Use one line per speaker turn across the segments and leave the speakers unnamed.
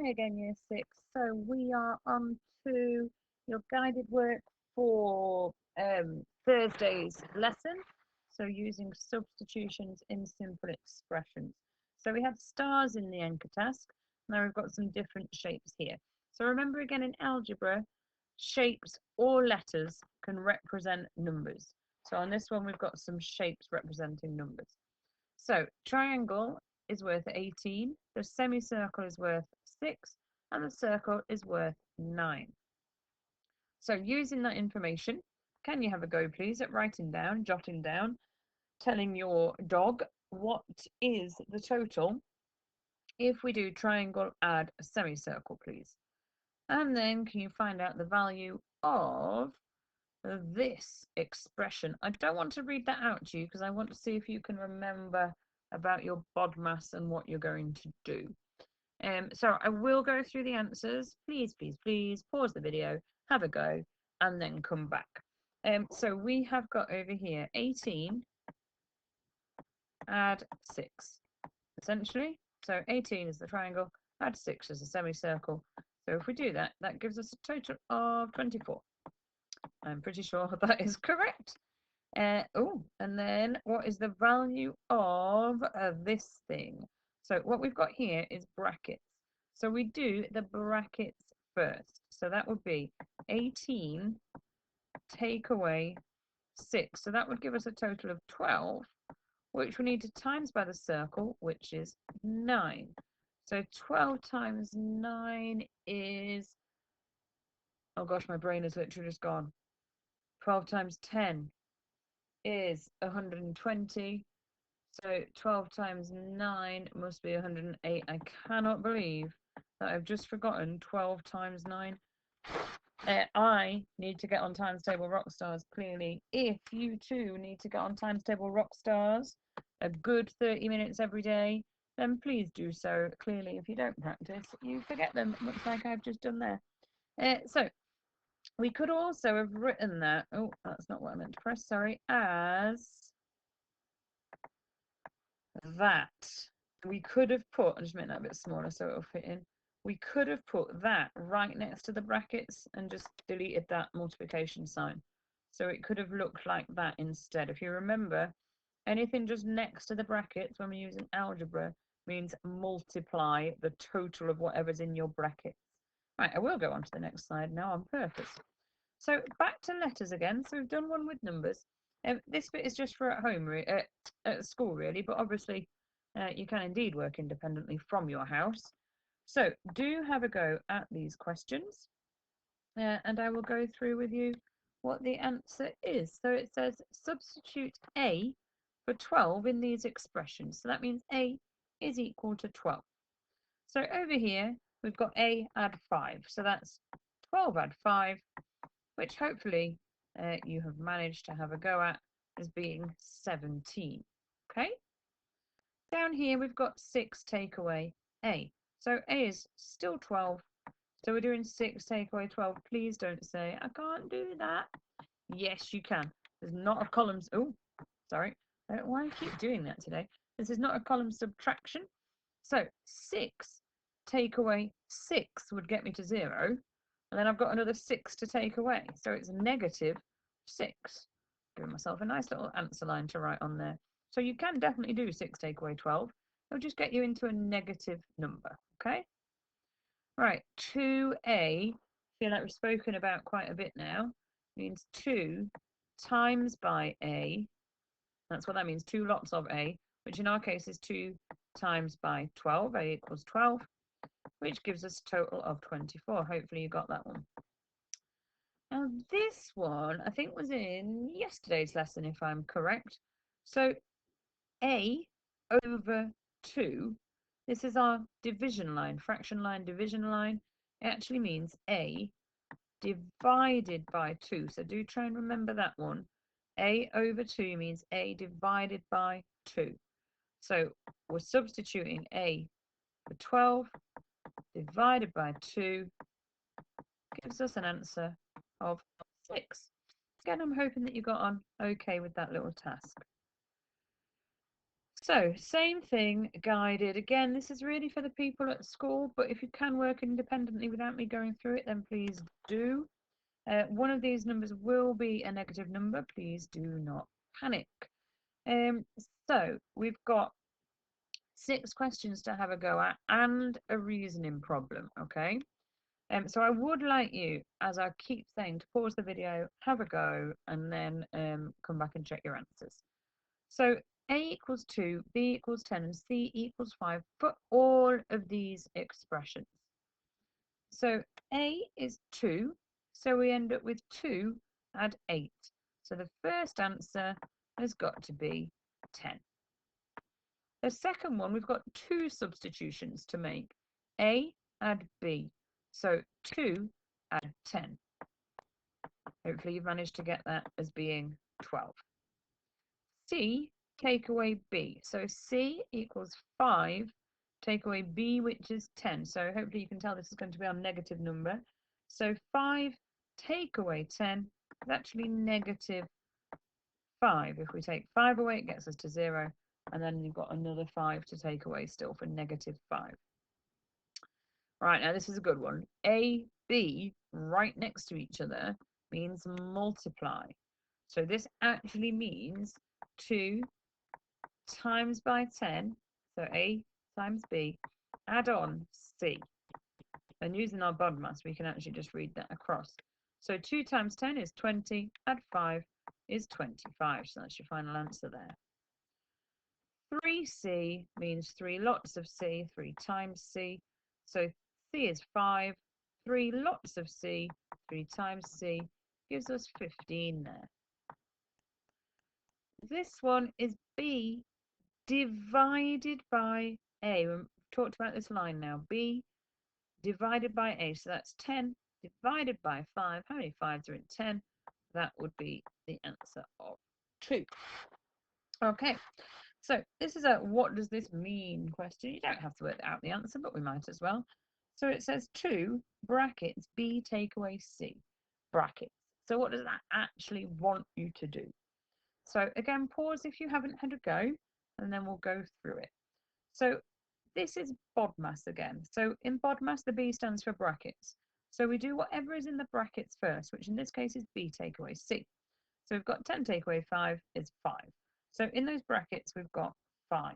Hi again, Year 6. So we are on to your guided work for Thursday's lesson. So using substitutions in simple expressions. So we have stars in the anchor task. Now we've got some different shapes here. So remember again in algebra, shapes or letters can represent numbers. So on this one, we've got some shapes representing numbers. So triangle is worth 18, the semicircle is worth 6, and the circle is worth 9. So using that information, can you have a go please at writing down, jotting down, telling your dog what is the total if we do triangle add a semicircle please? And then can you find out the value of this expression? I don't want to read that out to you because I want to see if you can remember about your BODMAS and what you're going to do. So I will go through the answers. Please, please, please pause the video, have a go, and then come back. So we have got over here 18 add 6, essentially. So 18 is the triangle, add 6 is a semicircle. So if we do that, that gives us a total of 24. I'm pretty sure that is correct. Oh, and then what is the value of this thing? So what we've got here is brackets. So we do the brackets first. So that would be 18 take away 6. So that would give us a total of 12, which we need to times by the circle, which is 9. So 12 times 9 is, oh gosh, my brain is literally just gone. 12 times 10 is 120. So 12 times 9 must be 108. I cannot believe that I've just forgotten 12 times 9. I need to get on Times Table Rockstars, clearly. If you too need to get on Times Table Rockstars a good 30 minutes every day, then please do so. Clearly, if you don't practice, you forget them, much like I've just done there. So we could also have written that, oh, that's not what I meant to press, sorry, as that. We could have put, I'll just make that a bit smaller so it'll fit in. We could have put that right next to the brackets and just deleted that multiplication sign. So it could have looked like that instead. If you remember, anything just next to the brackets when we're using algebra means multiply the total of whatever's in your brackets. Right, I will go on to the next slide now on purpose. So back to letters again. So we've done one with numbers. This bit is just for at home, at school really, but obviously you can indeed work independently from your house. So do have a go at these questions and I will go through with you what the answer is. So it says substitute A for 12 in these expressions. So that means A is equal to 12. So over here we've got A add 5. So that's 12 add 5, which hopefully you have managed to have a go at as being 17. Okay. Down here we've got 6 take away A. So A is still 12. So we're doing 6 take away 12. Please don't say, I can't do that. Yes, you can. There's not a column. Oh, sorry. I don't know why I keep doing that today. This is not a column subtraction. So 6 take away 6 would get me to 0. And then I've got another 6 to take away. So it's negative 6. Giving myself a nice little answer line to write on there. So you can definitely do 6 take away 12. It'll just get you into a negative number. Okay. Right. 2A. I feel like we've spoken about quite a bit now. Means 2 times by A. That's what that means. 2 lots of A, which in our case is 2 times by 12. A equals 12, which gives us a total of 24. Hopefully you got that one. Now this one I think was in yesterday's lesson if I'm correct. So A over 2, this is our division line, fraction line, division line. It actually means A divided by 2. So do try and remember that one. A over 2 means A divided by 2. So we're substituting A for 12 divided by 2 gives us an answer of 6. Again, I'm hoping that you got on okay with that little task. So, same thing, guided. Again, this is really for the people at school, but if you can work independently without me going through it, then please do. One of these numbers will be a negative number. Please do not panic. So, we've got 6 questions to have a go at and a reasoning problem, okay? So I would like you, as I keep saying, to pause the video, have a go, and then come back and check your answers. So A equals 2, B equals 10, and C equals 5 for all of these expressions. So A is 2, so we end up with 2 add 8. So the first answer has got to be 10. The second one, we've got 2 substitutions to make. A add B. So 2 add 10. Hopefully you've managed to get that as being 12. C, take away B. So C equals 5, take away B, which is 10. So hopefully you can tell this is going to be our negative number. So 5 take away 10 is actually negative 5. If we take 5 away, it gets us to 0. And then you've got another 5 to take away still for negative 5. Right, now this is a good one. A, B, right next to each other means multiply. So this actually means 2 times by 10, so A times B, add on C. And using our BODMAS, we can actually just read that across. So 2 times 10 is 20, add 5 is 25. So that's your final answer there. 3C means 3 lots of C, 3 times C. So C is 5, 3 lots of C, 3 times C gives us 15 there. This one is B divided by A. We've talked about this line now. B divided by A. So that's 10 divided by 5. How many 5s are in 10? That would be the answer of 2. Okay, so this is a what does this mean question. You don't have to work out the answer, but we might as well. So it says 2 brackets B take away C brackets. So what does that actually want you to do? So again, pause if you haven't had a go, and then we'll go through it. So this is BODMAS again. So in BODMAS, the B stands for brackets. So we do whatever is in the brackets first, which in this case is B take away C. So we've got 10 take away 5 is 5. So in those brackets, we've got 5.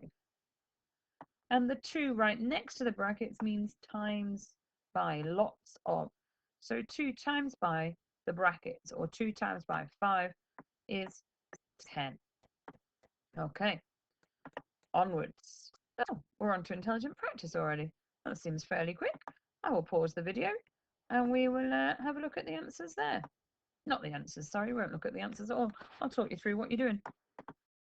And the 2 right next to the brackets means times by, lots of. So 2 times by the brackets, or 2 times by 5 is 10. Okay, onwards. Oh, we're on to intelligent practice already. That seems fairly quick. I will pause the video and we will have a look at the answers there. Not the answers, sorry, we won't look at the answers at all. I'll talk you through what you're doing.